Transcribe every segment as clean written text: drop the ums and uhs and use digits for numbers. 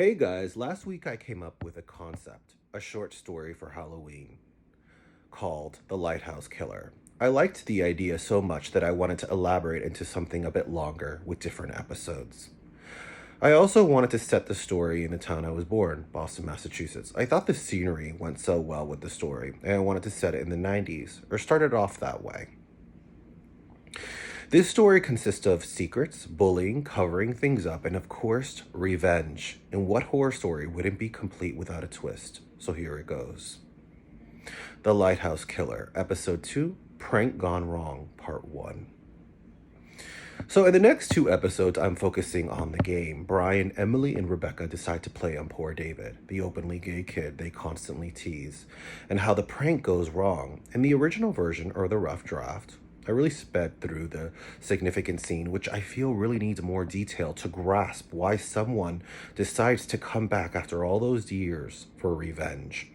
Hey guys, last week I came up with a concept, a short story for Halloween called The Lighthouse Killer. I liked the idea so much that I wanted to elaborate into something a bit longer with different episodes. I also wanted to set the story in the town I was born, Boston, Massachusetts. I thought the scenery went so well with the story, and I wanted to set it in the 90s, or start it off that way. This story consists of secrets, bullying, covering things up, and of course, revenge. And what horror story wouldn't be complete without a twist? So here it goes. The Lighthouse Killer, Episode 2, Prank Gone Wrong, Part 1. So in the next two episodes, I'm focusing on the game. Brian, Emily, and Rebecca decide to play on poor David, the openly gay kid they constantly tease, and how the prank goes wrong. In the original version, or the rough draft, I really sped through the significant scene, which I feel really needs more detail to grasp why someone decides to come back after all those years for revenge.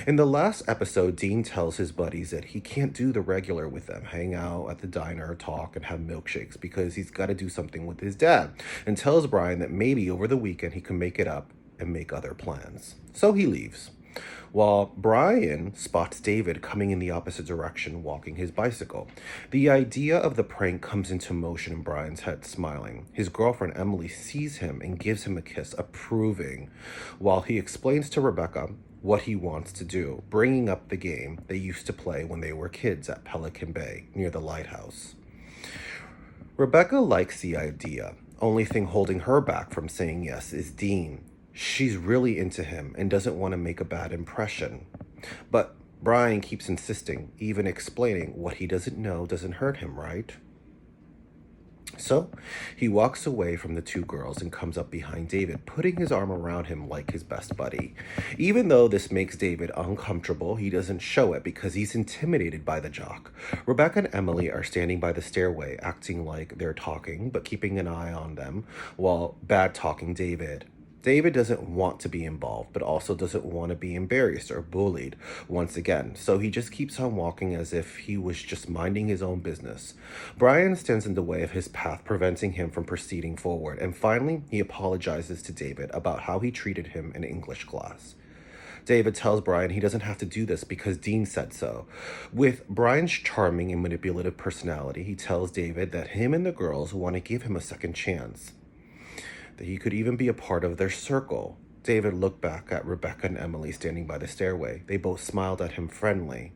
In the last episode, Dean tells his buddies that he can't do the regular with them, hang out at the diner, talk, and have milkshakes because he's got to do something with his dad, and tells Brian that maybe over the weekend he can make it up and make other plans. So he leaves. While Brian spots David coming in the opposite direction, walking his bicycle. The idea of the prank comes into motion in Brian's head, smiling. His girlfriend Emily sees him and gives him a kiss, approving, while he explains to Rebecca what he wants to do, bringing up the game they used to play when they were kids at Pelican Bay, near the lighthouse. Rebecca likes the idea. Only thing holding her back from saying yes is Dean. She's really into him and doesn't want to make a bad impression. But Brian keeps insisting, even explaining what he doesn't know doesn't hurt him, right? So he walks away from the two girls and comes up behind David, putting his arm around him like his best buddy. Even though this makes David uncomfortable, he doesn't show it because he's intimidated by the jock. Rebecca and Emily are standing by the stairway, acting like they're talking, but keeping an eye on them while bad-talking David. David doesn't want to be involved, but also doesn't want to be embarrassed or bullied once again, so he just keeps on walking as if he was just minding his own business. Brian stands in the way of his path, preventing him from proceeding forward, and finally, he apologizes to David about how he treated him in English class. David tells Brian he doesn't have to do this because Dean said so. With Brian's charming and manipulative personality, he tells David that him and the girls want to give him a second chance, that he could even be a part of their circle. David looked back at Rebecca and Emily standing by the stairway. They both smiled at him friendly.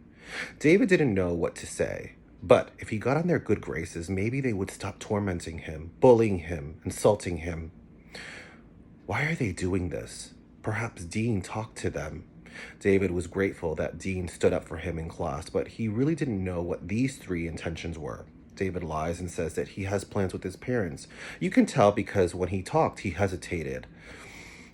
David didn't know what to say, but if he got on their good graces, maybe they would stop tormenting him, bullying him, insulting him. Why are they doing this? Perhaps Dean talked to them. David was grateful that Dean stood up for him in class, but he really didn't know what these three intentions were. David lies and says that he has plans with his parents. You can tell because when he talked, he hesitated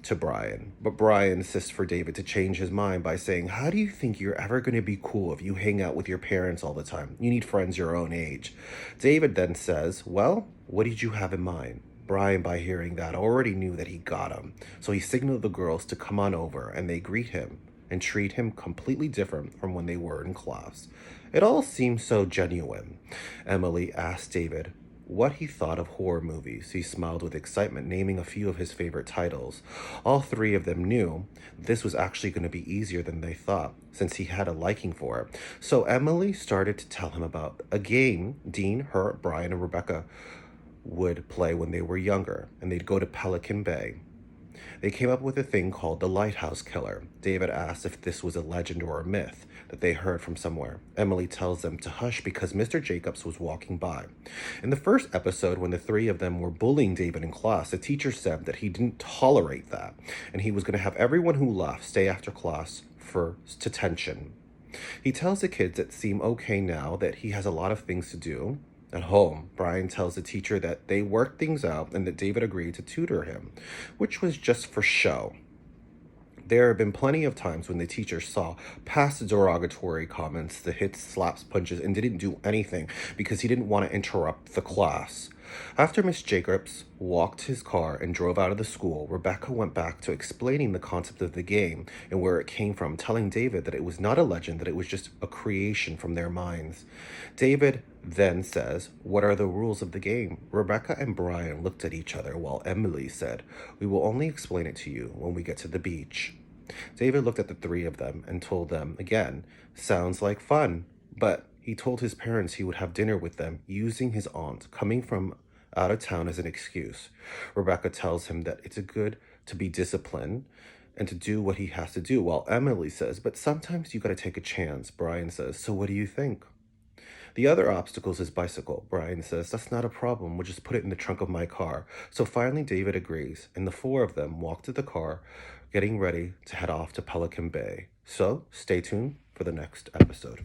to Brian. But Brian insists for David to change his mind by saying, how do you think you're ever going to be cool if you hang out with your parents all the time? You need friends your own age. David then says, well, what did you have in mind? Brian, by hearing that, already knew that he got him. So he signaled the girls to come on over, and they greet him and treat him completely different from when they were in class. It all seemed so genuine. Emily asked David what he thought of horror movies. He smiled with excitement, naming a few of his favorite titles. All three of them knew this was actually going to be easier than they thought, since he had a liking for it. So Emily started to tell him about a game Dean, her, Brian, and Rebecca would play when they were younger, and they'd go to Pelican Bay. They came up with a thing called the Lighthouse Killer. David asked if this was a legend or a myth that they heard from somewhere. Emily tells them to hush because Mr. Jacobs was walking by. In the first episode, when the three of them were bullying David in class, the teacher said that he didn't tolerate that, and he was going to have everyone who left stay after class for detention. He tells the kids it seem okay now that he has a lot of things to do. At home, Brian tells the teacher that they worked things out and that David agreed to tutor him, which was just for show. There have been plenty of times when the teacher saw past derogatory comments, the hits, slaps, punches, and didn't do anything because he didn't want to interrupt the class. After Miss Jacobs walked his car and drove out of the school, Rebecca went back to explaining the concept of the game and where it came from, telling David that it was not a legend, that it was just a creation from their minds. David then says, "What are the rules of the game?" Rebecca and Brian looked at each other while Emily said, "We will only explain it to you when we get to the beach." David looked at the three of them and told them again, "Sounds like fun." But he told his parents he would have dinner with them, using his aunt coming from out of town as an excuse. Rebecca tells him that it's a good to be disciplined and to do what he has to do, while Emily says, "But sometimes you gotta take a chance." Brian says, "So what do you think?" The other obstacle is his bicycle. Brian says, "That's not a problem. We'll just put it in the trunk of my car." So finally, David agrees, and the four of them walk to the car, getting ready to head off to Pelican Bay. So stay tuned for the next episode.